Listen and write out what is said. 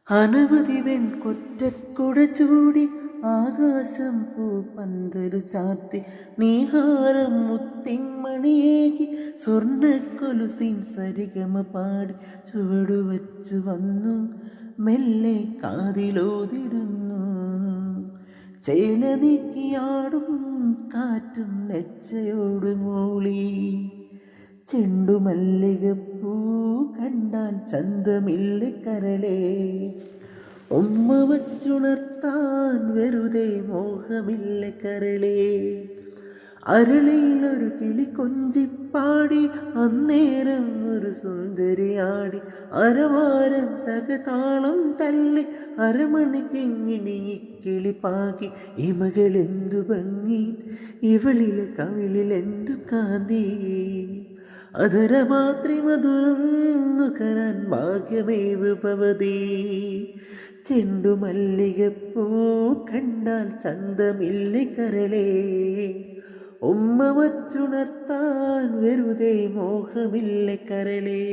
അനവധി വെൺകൊറ്റക്കുട ചൂടി ആകാശം പന്തരു ചാത്തി നീഹാരം മുത്തിൻമണിയേകി സ്വർണ്ണക്കൊലുസിൻ സരിഗമ പാടി ചുവടുവച്ചു വന്നു മെല്ലെ കാതിലോതിടുന്നു. ചേല നീക്കിയാടും കാറ്റും നെച്ചയോട് മൂളി. ചെണ്ടുമല്ലികപ്പൂ കണ്ടാൽ ചന്തമില്ല കരളേ, ഉമ്മ വച്ചുണർത്താൻ വെറുതെ മോഹമില്ല കരളേ. അരളിയിലൊരു കിളി കൊഞ്ചിപ്പാടി അന്നേരം ഒരു സുന്ദരിയാടി. അരവാരം തകതാളം തല്ലി അരമണിക്കിങ്ങിണി കിളിപ്പാകി. ഇമകളെന്തു ഭംഗി, ഇവളിലെ കവിളിലെന്തു കാന്തി. അധരമാത്രി മധുരം നുകരാൻ ഭാഗ്യമേവ് ഭവതി. ചെണ്ടുമല്ലികപ്പൂ കണ്ടാൽ ചന്തമില്ല കരളേ, ഉമ്മ വച്ചുണർത്താൻ വെറുതെ മോഹമില്ല കരളേ.